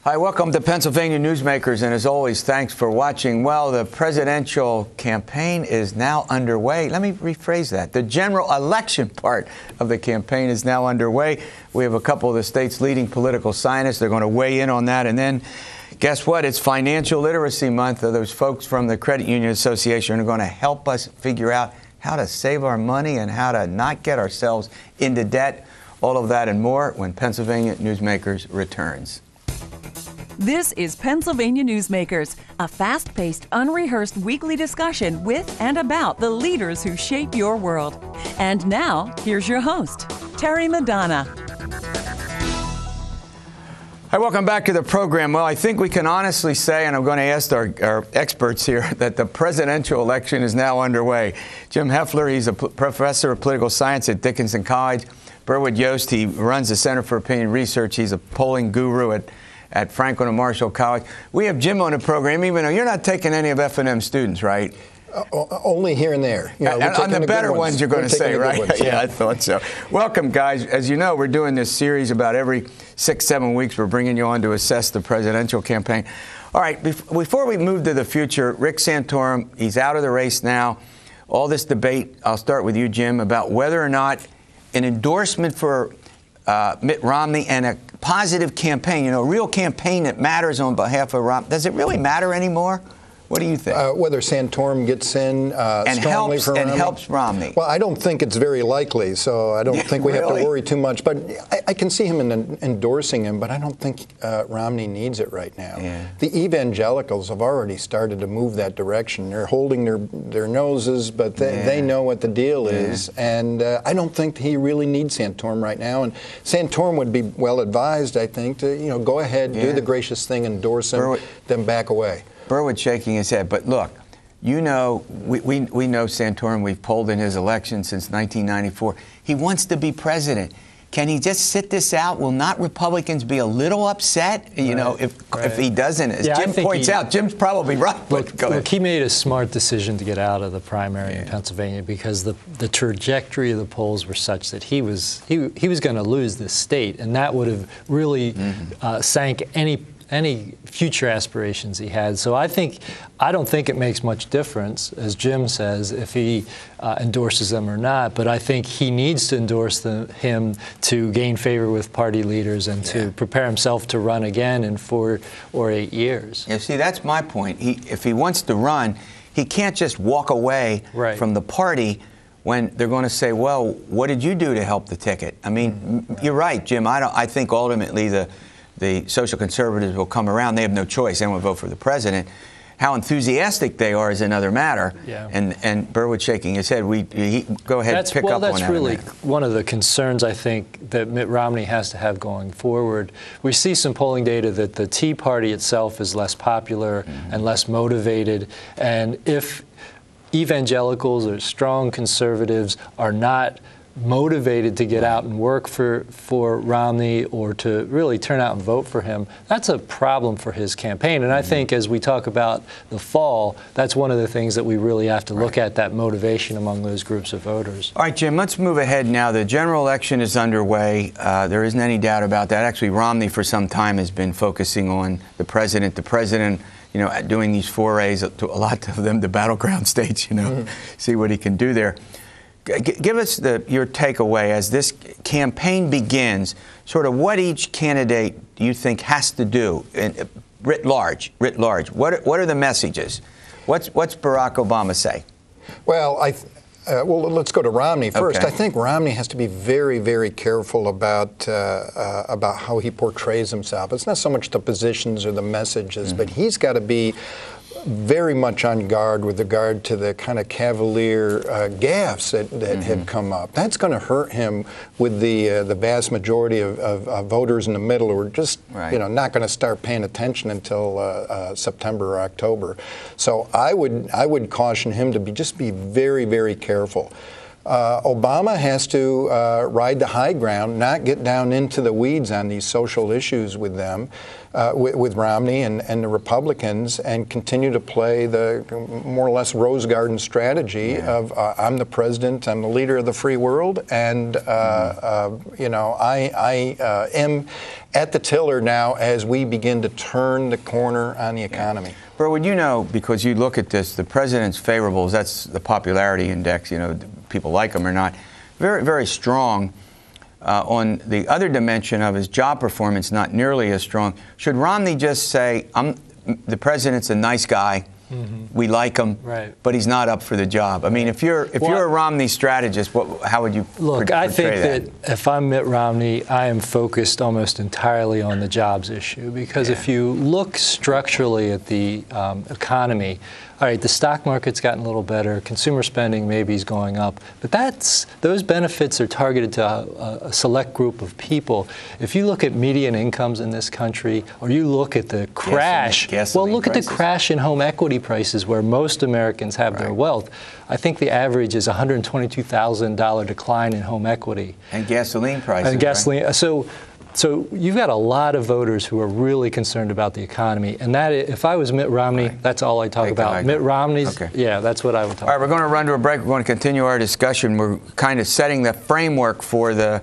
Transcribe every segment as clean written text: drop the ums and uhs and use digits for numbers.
Hi, welcome to Pennsylvania Newsmakers, and as always, thanks for watching. Well, the presidential campaign is now underway. Let me rephrase that. The general election part of the campaign is now underway. We have a couple of the state's leading political scientists. They're going to weigh in on that. And then, guess what? It's Financial Literacy Month. Those folks from the Credit Union Association are going to help us figure out how to save our money and how to not get ourselves into debt. All of that and more when Pennsylvania Newsmakers returns. This is Pennsylvania Newsmakers, a fast-paced, unrehearsed weekly discussion with and about the leaders who shape your world. And now, here's your host, Terry Madonna. Hi, welcome back to the program. Well, I think we can honestly say, and I'm going to ask our experts here, that the presidential election is now underway. Jim Hoefler, he's a professor of political science at Dickinson College. Berwood Yost, he runs the Center for Opinion Research. He's a polling guru at Franklin and Marshall College. We have Jim on the program, even though you're not taking any of F&M students, right? Only here and there. You know, and on the better ones, you're going to say, right? Yeah, I thought so. Welcome, guys. As you know, we're doing this series about every 6-7 weeks. We're bringing you on to assess the presidential campaign. All right, before we move to the future, Rick Santorum, he's out of the race now. All this debate, I'll start with you, Jim, about whether or not an endorsement for Mitt Romney and a positive campaign, a real campaign that matters on behalf of Romney. Does it really matter anymore? What do you think? Whether Santorum gets in strongly for Romney? And helps Romney. Well, I don't think it's very likely, so I don't think we have to worry too much. But I can see him endorsing him, but I don't think Romney needs it right now. Yeah. The evangelicals have already started to move that direction. They're holding their noses, but they know what the deal is. And I don't think he really needs Santorum right now. And Santorum would be well advised, I think, to go ahead, do the gracious thing, endorse him, then back away. Berwood shaking his head, but look, we know Santorum. We've polled in his election since 1994. He wants to be president. Can he just sit this out? Will not Republicans be a little upset, if he doesn't? As Jim points out, Jim's probably right. Look, he made a smart decision to get out of the primary in Pennsylvania because the trajectory of the polls were such that he was going to lose this state, and that would have really sank any future aspirations he had. So I don't think it makes much difference, as Jim says, if he endorses them or not. But I think he needs to endorse him to gain favor with party leaders and to prepare himself to run again in 4 or 8 years. Yeah, see, that's my point. If he wants to run, he can't just walk away from the party when they're going to say, well, what did you do to help the ticket? I mean, you're right, Jim. I think ultimately the social conservatives will come around. They have no choice. They won't vote for the president. How enthusiastic they are is another matter. Yeah. And Berwood shaking his head. Go ahead, pick up on that. That's really one of the concerns, I think, that Mitt Romney has to have going forward. We see some polling data that the Tea Party itself is less popular and less motivated. And if evangelicals or strong conservatives are not motivated to get out and work for Romney or to really turn out and vote for him, that's a problem for his campaign. And I think as we talk about the fall, that's one of the things that we really have to look at, that motivation among those groups of voters. All right, Jim, let's move ahead now. The general election is underway. There isn't any doubt about that. Actually, Romney for some time has been focusing on the president. Doing these forays, to a lot of them, the battleground states, see what he can do there. Give us your takeaway as this campaign begins, sort of what each candidate do you think has to do, writ large? What are the messages? What's Barack Obama say? Well, let's go to Romney first. Okay. I think Romney has to be very, very careful about how he portrays himself. It's not so much the positions or the messages, but he's got to be very much on guard with regard to the kind of cavalier gaffes that have come up. That's going to hurt him with the vast majority of voters in the middle who are just not going to start paying attention until September or October. So I would caution him to just be very, very careful. Obama has to ride the high ground, not get down into the weeds on these social issues with them, with Romney and the Republicans, and continue to play the more or less Rose Garden strategy of I'm the president, I'm the leader of the free world, and I am at the tiller now as we begin to turn the corner on the economy. Berwood, you know, because you look at this, the president's favorables, that's the popularity index, you know, people like him or not, very, very strong. On the other dimension of his job performance, not nearly as strong. Should Romney just say, the president's a nice guy, we like him, but he's not up for the job? I mean, if you're a Romney strategist, how would you look? portray I think that if I'm Mitt Romney, I am focused almost entirely on the jobs issue, because if you look structurally at the economy, all right, the stock market's gotten a little better, consumer spending maybe is going up, but those benefits are targeted to a select group of people. If you look at median incomes in this country, or you look at the crash, look at the crash in home equity prices where most Americans have their wealth. I think the average is $122,000 decline in home equity. And gasoline prices. And gasoline. So you've got a lot of voters who are really concerned about the economy, and if I was Mitt Romney, that's all I talk about. Mitt Romney's, that's what I would talk about. All right, we're going to run to a break. We're going to continue our discussion. We're kind of setting the framework for the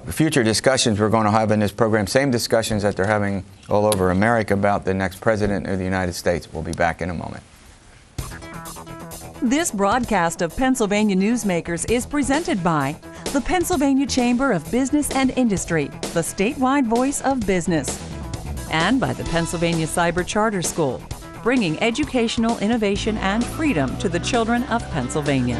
future discussions we're going to have in this program. Same discussions that they're having all over America about the next president of the United States. We'll be back in a moment. This broadcast of Pennsylvania Newsmakers is presented by the Pennsylvania Chamber of Business and Industry, the statewide voice of business, and by the Pennsylvania Cyber Charter School, bringing educational innovation and freedom to the children of Pennsylvania.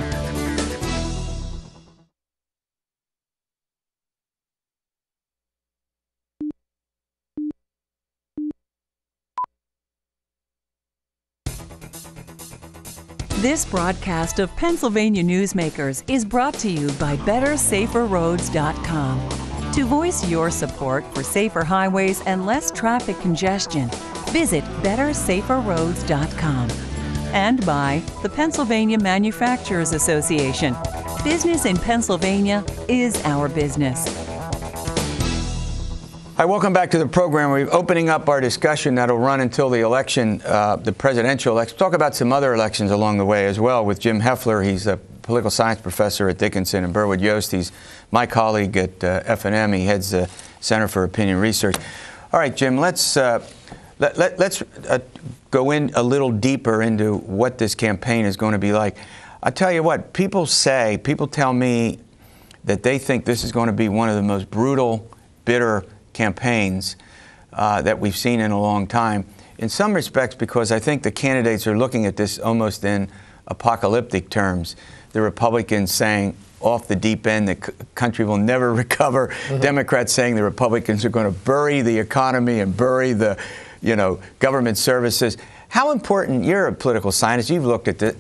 This broadcast of Pennsylvania Newsmakers is brought to you by BetterSaferRoads.com. To voice your support for safer highways and less traffic congestion, visit BetterSaferRoads.com. And by the Pennsylvania Manufacturers Association. Business in Pennsylvania is our business. Hi, welcome back to the program. We're opening up our discussion that'll run until the election, the presidential election. Talk about some other elections along the way as well with Jim Hoefler. He's a political science professor at Dickinson, and Berwood Yost. He's my colleague at F&M. He heads the Center for Opinion Research. All right, Jim, let's go in a little deeper into what this campaign is going to be like. I'll tell you what, people tell me that they think this is going to be one of the most brutal, bitter campaigns that we've seen in a long time. In some respects, because I think the candidates are looking at this almost in apocalyptic terms. The Republicans saying off the deep end the country will never recover. Democrats saying the Republicans are going to bury the economy and bury the, government services. How important, you're a political scientist, you've looked at this,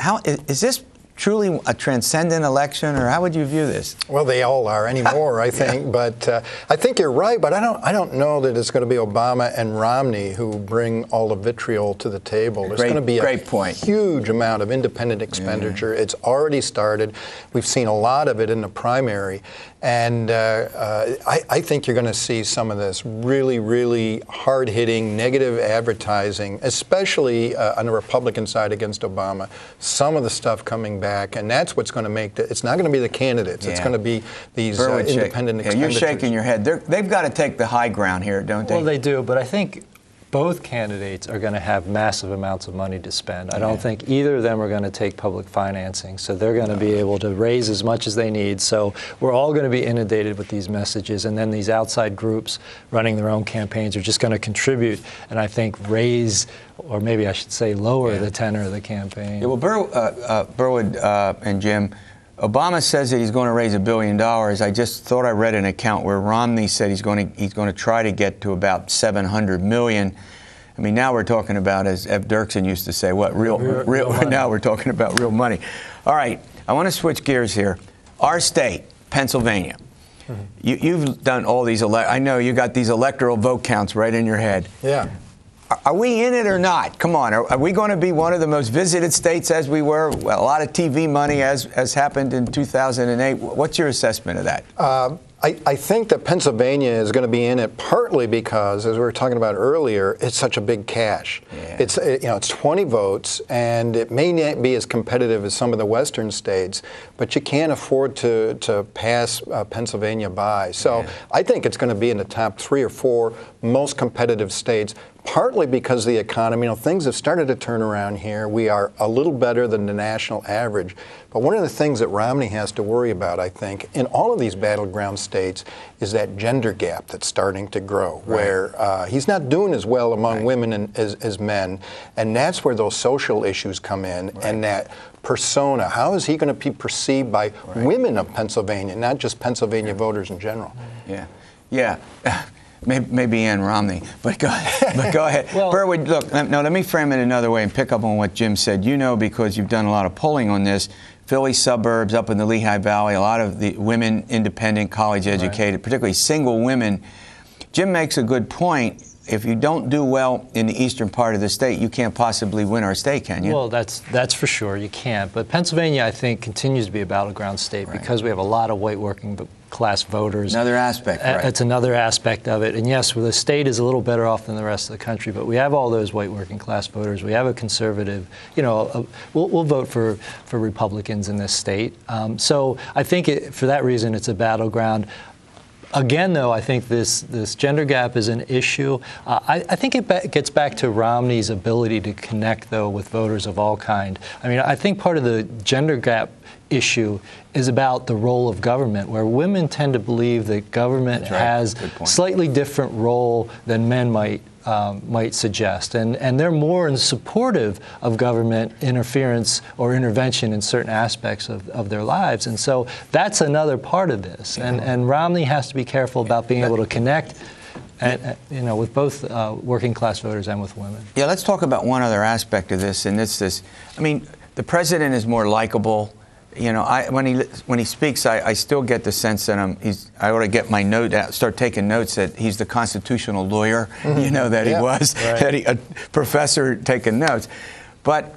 is this truly a transcendent election, or how would you view this? Well, they all are anymore, I think. But I think you're right. But I don't know that it's going to be Obama and Romney who bring all the vitriol to the table. There's going to be a huge amount of independent expenditure. It's already started. We've seen a lot of it in the primary. And I think you're going to see some of this really, really hard-hitting negative advertising, especially on the Republican side against Obama. Some of the stuff coming back, and that's what's going to make it's not going to be the candidates. It's going to be these independent expenditures. You're shaking your head. They've got to take the high ground here, don't they? Well, they do, but I think both candidates are going to have massive amounts of money to spend. I don't think either of them are going to take public financing, so they're going to be able to raise as much as they need. So we're all going to be inundated with these messages, and then these outside groups running their own campaigns are just going to contribute and I think raise, or maybe I should say lower, the tenor of the campaign. Yeah, well, Berwood and Jim, Obama says that he's going to raise $1 billion. I just thought I read an account where Romney said he's going to try to get to about $700 million. I mean, now we're talking about, as Ev Dirksen used to say, what real money. Now we're talking about real money. All right, I want to switch gears here. Our state, Pennsylvania. You've done all these. I know you got these electoral vote counts right in your head. Yeah. Are we in it or not? Come on. Are we going to be one of the most visited states as we were? Well, a lot of TV money as happened in 2008. What's your assessment of that? I think that Pennsylvania is going to be in it partly because, as we were talking about earlier, it's such a big cache. Yeah. It's 20 votes, and it may not be as competitive as some of the western states, but you can't afford to pass Pennsylvania by. So yeah. I think it's going to be in the top 3 or 4 most competitive states. Partly because of the economy. Things have started to turn around here. We are a little better than the national average. But one of the things that Romney has to worry about, I think, in all of these battleground states is that gender gap that's starting to grow, right. where he's not doing as well among right. women as men. And that's where those social issues come in, right. and that persona. How is he going to be perceived by right. women of Pennsylvania, not just Pennsylvania voters in general? Yeah. Yeah. Maybe Ann Romney, but go ahead. Well, Berwood, look, no, let me frame it another way and pick up on what Jim said. Because you've done a lot of polling on this, Philly suburbs up in the Lehigh Valley, a lot of the women, independent, college educated, right. particularly single women. Jim makes a good point. If you don't do well in the eastern part of the state, you can't possibly win our state, can you? Well, that's for sure. You can't. But Pennsylvania, I think, continues to be a battleground state right. because we have a lot of white working class voters. Another aspect, right? It's another aspect of it. And yes, the state is a little better off than the rest of the country, but we have all those white working class voters. We have a conservative, we'll vote for Republicans in this state. So I think for that reason, it's a battleground. Again, though, I think this gender gap is an issue. I think it gets back to Romney's ability to connect, though, with voters of all kind. I mean, I think part of the gender gap issue is about the role of government, where women tend to believe that government right. has a slightly different role than men might suggest, and they're more supportive of government interference or intervention in certain aspects of their lives, and so that's another part of this. And Romney has to be careful about being able to connect, with both working class voters and with women. Yeah, let's talk about one other aspect of this, and it's this. I mean, the president is more likable. When he speaks, I still get the sense that I ought to get my note out, start taking notes that he's the constitutional lawyer, mm-hmm. That yeah. he was, right. A professor taking notes. But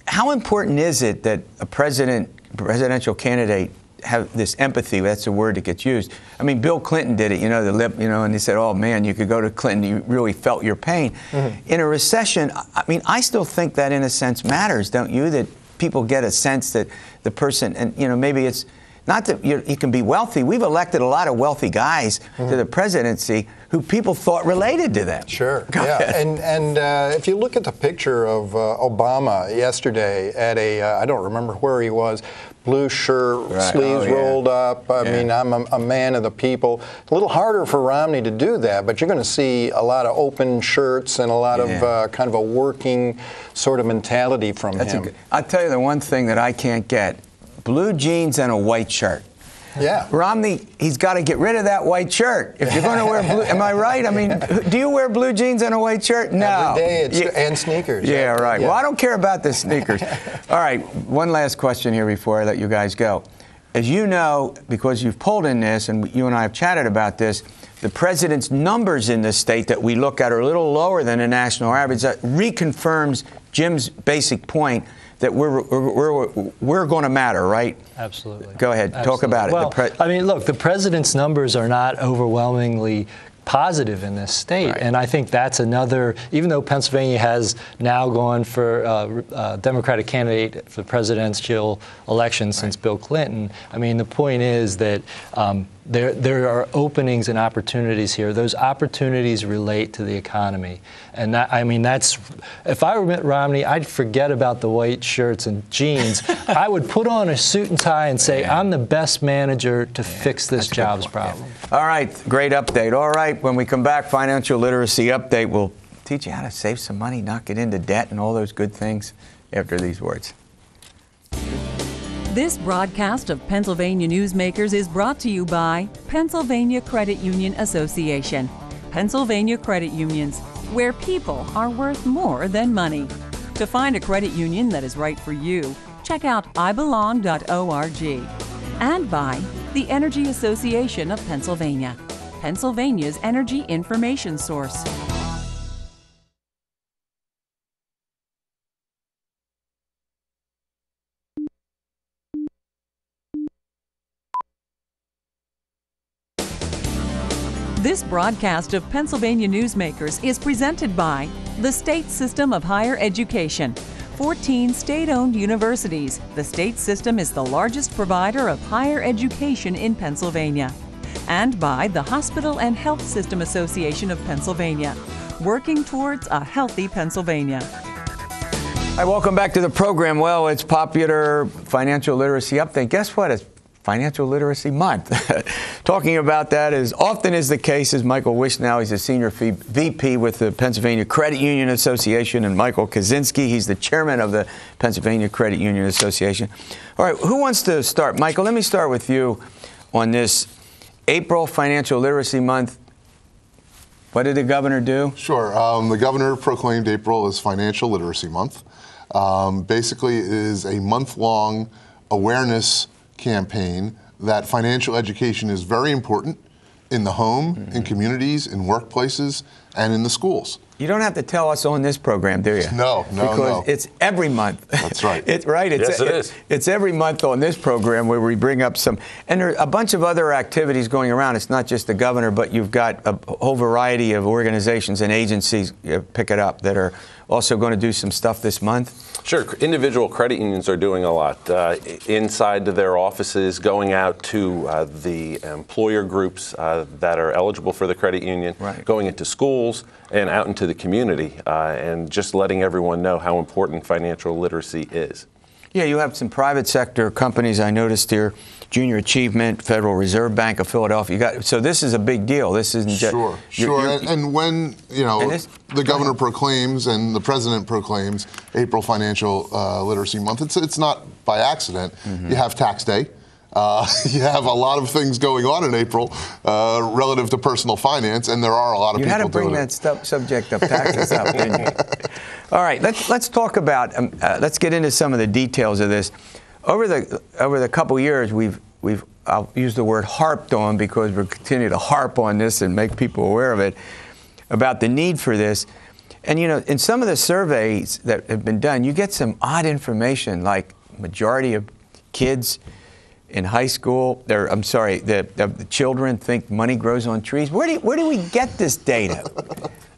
how important is it that a presidential candidate have this empathy? That's a word that gets used. I mean, Bill Clinton did it, the lip, and they said, oh man, you could go to Clinton, you really felt your pain. Mm-hmm. In a recession, I mean, I still think that in a sense matters, don't you? That people get a sense that the person, and maybe it's not that you can be wealthy. We've elected a lot of wealthy guys mm-hmm. to the presidency who people thought related to them. Sure, yeah. And if you look at the picture of Obama yesterday at I don't remember where he was, blue shirt, right. sleeves rolled up. I mean, I'm a man of the people. A little harder for Romney to do that, but you're going to see a lot of open shirts and a lot of kind of a working sort of mentality from him. I'll tell you the one thing that I can't get. Blue jeans and a white shirt. Yeah. Romney, he's got to get rid of that white shirt. If you're going to wear blue, am I right? I mean, do you wear blue jeans and a white shirt? No. Every day, and sneakers. Yeah, right. Yeah. Well, I don't care about the sneakers. All right, one last question here before I let you guys go. As you know, because you've polled in this, and you and I have chatted about this, the president's numbers in this state that we look at are a little lower than the national average. That reconfirms Jim's basic point that we're going to matter, right? Absolutely. Go ahead. Absolutely. Talk about it. Well, I mean, look, the president's numbers are not overwhelmingly positive in this state. Right. And I think that's another, even though Pennsylvania has now gone for a Democratic candidate for the presidential election since Bill Clinton, I mean, the point is that there are openings and opportunities here. Those opportunities relate to the economy. And that, I mean, that's, if I were Mitt Romney, I'd forget about the white shirts and jeans. I would put on a suit and tie and say, I'm the best manager to fix this jobs problem. All right, great update. All right, when we come back, financial literacy update. We'll teach you how to save some money, not get into debt, and all those good things after these words. This broadcast of Pennsylvania Newsmakers is brought to you by Pennsylvania Credit Union Association. Pennsylvania Credit Unions, where people are worth more than money. To find a credit union that is right for you, check out ibelong.org. And by the Energy Association of Pennsylvania, Pennsylvania's energy information source. This broadcast of Pennsylvania Newsmakers is presented by the State System of Higher Education. 14 state-owned universities. The state system is the largest provider of higher education in Pennsylvania. And by the Hospital and Health System Association of Pennsylvania, working towards a healthy Pennsylvania. Hi, welcome back to the program. Well, it's popular financial literacy update. Guess what? It's Financial Literacy Month. Talking about that as often is the case is Michael Wishnow. He's a senior VP with the Pennsylvania Credit Union Association, and Michael Kaczenski. He's the chairman of the Pennsylvania Credit Union Association. All right, who wants to start? Michael, let me start with you on this April Financial Literacy Month. What did the governor do? Sure. The governor proclaimed April as Financial Literacy Month. Basically, it is a month-long awareness campaign that financial education is very important in the home, in communities, in workplaces, and in the schools. You don't have to tell us on this program, do you? No. Because it's every month. That's right. It's right. Yes, it is. It's every month on this program where we bring up some, and there are a bunch of other activities going around. It's not just the governor, but you've got a whole variety of organizations and agencies, pick it up, that are also going to do some stuff this month. Sure. Individual credit unions are doing a lot inside their offices, going out to the employer groups that are eligible for the credit union, right, going into schools and out into the community, and just letting everyone know how important financial literacy is. Yeah, you have some private sector companies I noticed here, Junior Achievement, Federal Reserve Bank of Philadelphia. So this is a big deal. This isn't just... Sure. And when, the governor proclaims and the president proclaims April Financial Literacy Month, it's not by accident. You have tax day. You have a lot of things going on in April relative to personal finance, and there are a lot of people doing it. You had to bring that subject of taxes up, didn't you? All right, let's talk about, let's get into some of the details of this. Over the couple years, I'll use the word harped on, because we're continuing to harp on this and make people aware of it, about the need for this. And in some of the surveys that have been done, you get some odd information, like majority of kids in high school, the children think money grows on trees. Where do we get this data?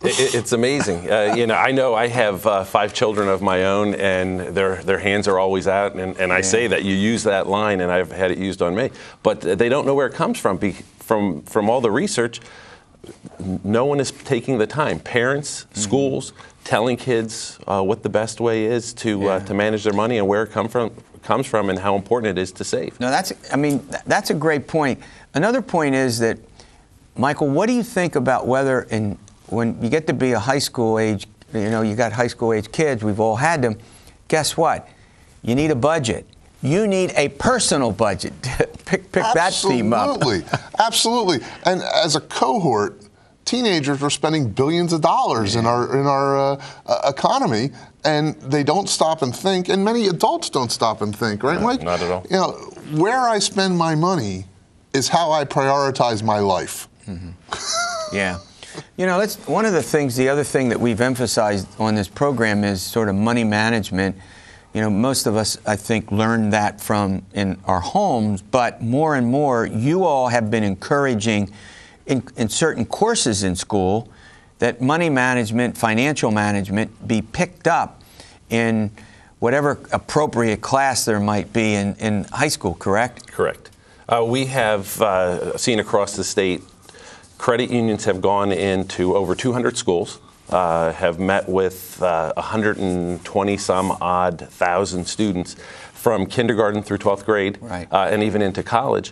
It's amazing. I know I have 5 children of my own, and their hands are always out, and I say that you use that line, and I've had it used on me. But they don't know where it comes from. From all the research, no one is taking the time. Parents, schools, telling kids what the best way is to manage their money and where it comes from and how important it is to save. No, that's a great point. Another point is that, Michael, what do you think about whether when you get to be a high school age, you got high school age kids, we've all had them, guess what? You need a budget. You need a personal budget. pick that theme up. Absolutely. And as a cohort, teenagers are spending billions of dollars in our economy, and they don't stop and think, and many adults don't stop and think, right, Mike? Not at all. Where I spend my money is how I prioritize my life. Yeah. That's one of the things, the other thing that we've emphasized on this program is sort of money management. Most of us, I think, learned that from in our homes, but more and more, you all have been encouraging in certain courses in school that money management, financial management be picked up in whatever appropriate class there might be in high school, correct? Correct. We have seen across the state, credit unions have gone into over 200 schools, have met with 120-some-odd thousand students from kindergarten through 12th grade, right, and even into college,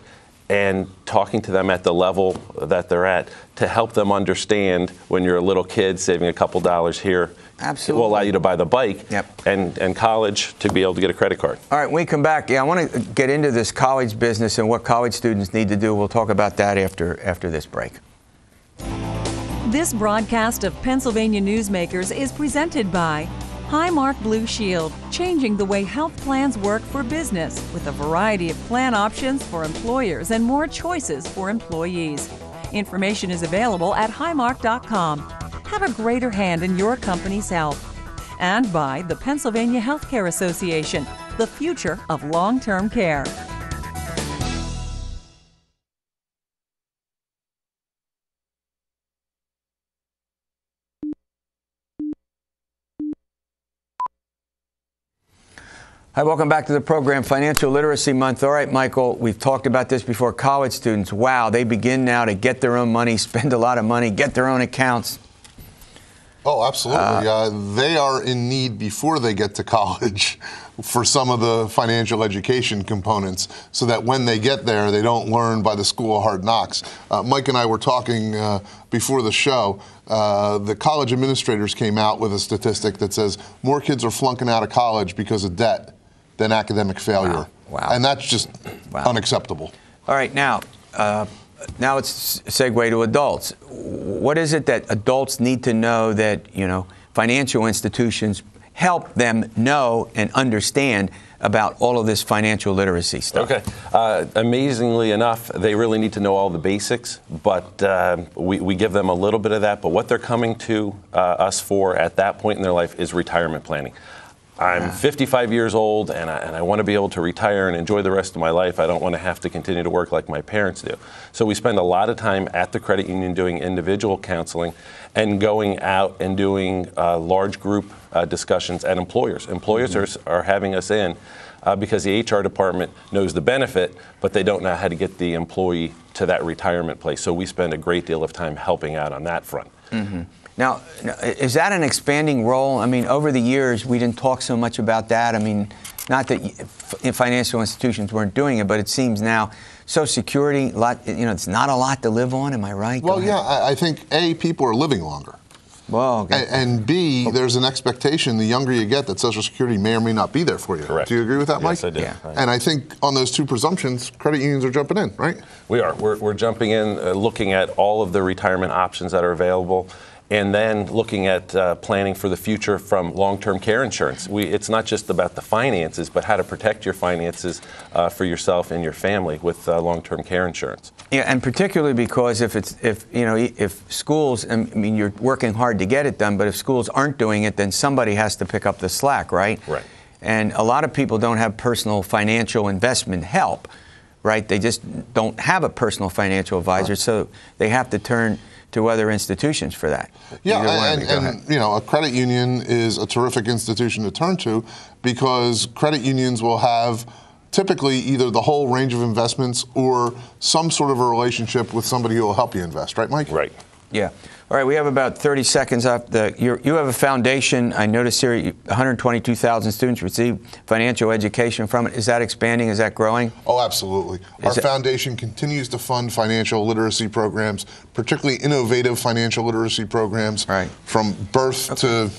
and talking to them at the level that they're at to help them understand when you're a little kid, saving a couple dollars here absolutely will allow you to buy the bike, yep, and college to be able to get a credit card. All right, when we come back, I want to get into this college business and what college students need to do. We'll talk about that after this break. This broadcast of Pennsylvania Newsmakers is presented by Highmark Blue Shield, changing the way health plans work for business with a variety of plan options for employers and more choices for employees. Information is available at highmark.com. Have a greater hand in your company's health. And by the Pennsylvania Healthcare Association, the future of long-term care. Hi, welcome back to the program, Financial Literacy Month. All right, Michael, we've talked about this before. College students, wow, they begin now to get their own money, spend a lot of money, get their own accounts. Oh, absolutely. They are in need before they get to college for some of the financial education components so that when they get there, they don't learn by the school of hard knocks. Mike and I were talking before the show. The college administrators came out with a statistic that says more kids are flunking out of college because of debt than academic failure. Wow. And that's just unacceptable. All right, now let's segue to adults. What is it that adults need to know that, financial institutions help them know and understand about all of this financial literacy stuff? Okay. Amazingly enough, they really need to know all the basics, but we give them a little bit of that. But what they're coming to us for at that point in their life is retirement planning. I'm 55 years old, and I want to be able to retire and enjoy the rest of my life. I don't want to have to continue to work like my parents do. So we spend a lot of time at the credit union doing individual counseling and going out and doing large group discussions at employers. Employers are having us in because the HR department knows the benefit, but they don't know how to get the employee to that retirement place. So we spend a great deal of time helping out on that front. Mm-hmm. Now, is that an expanding role? I mean, over the years, we didn't talk so much about that. I mean, not that financial institutions weren't doing it, but it seems now Social Security, it's not a lot to live on. Am I right? Well, yeah, I think, A, people are living longer. Well, okay. And B, there's an expectation the younger you get that Social Security may or may not be there for you. Correct. Do you agree with that, Mike? Yes, I do. Yeah. And I think on those two presumptions, credit unions are jumping in, right? We are. We're jumping in, looking at all of the retirement options that are available, and then looking at planning for the future from long-term care insurance. It's not just about the finances, but how to protect your finances for yourself and your family with long-term care insurance. Yeah, and particularly because if schools, I mean, you're working hard to get it done, but if schools aren't doing it, then somebody has to pick up the slack, right? Right. And a lot of people don't have personal financial investment help, right? They just don't have a personal financial advisor, so they have to turn to other institutions for that. Yeah, and a credit union is a terrific institution to turn to because credit unions will have typically either the whole range of investments or some sort of a relationship with somebody who will help you invest, right, Mike? Right. Yeah. All right, we have about 30 seconds left. You have a foundation. I noticed here 122,000 students receive financial education from it. Is that expanding? Is that growing? Oh, absolutely. Our foundation continues to fund financial literacy programs, particularly innovative financial literacy programs, from birth to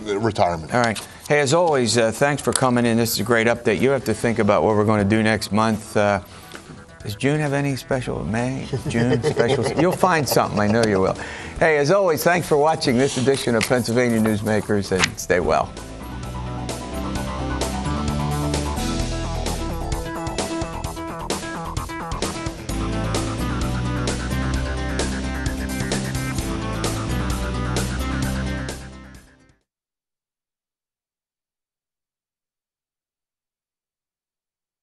retirement. All right. Hey, as always, thanks for coming in. This is a great update. You have to think about what we're going to do next month. Does June have any special? May? June special? You'll find something. I know you will. Hey, as always, thanks for watching this edition of Pennsylvania Newsmakers, and stay well.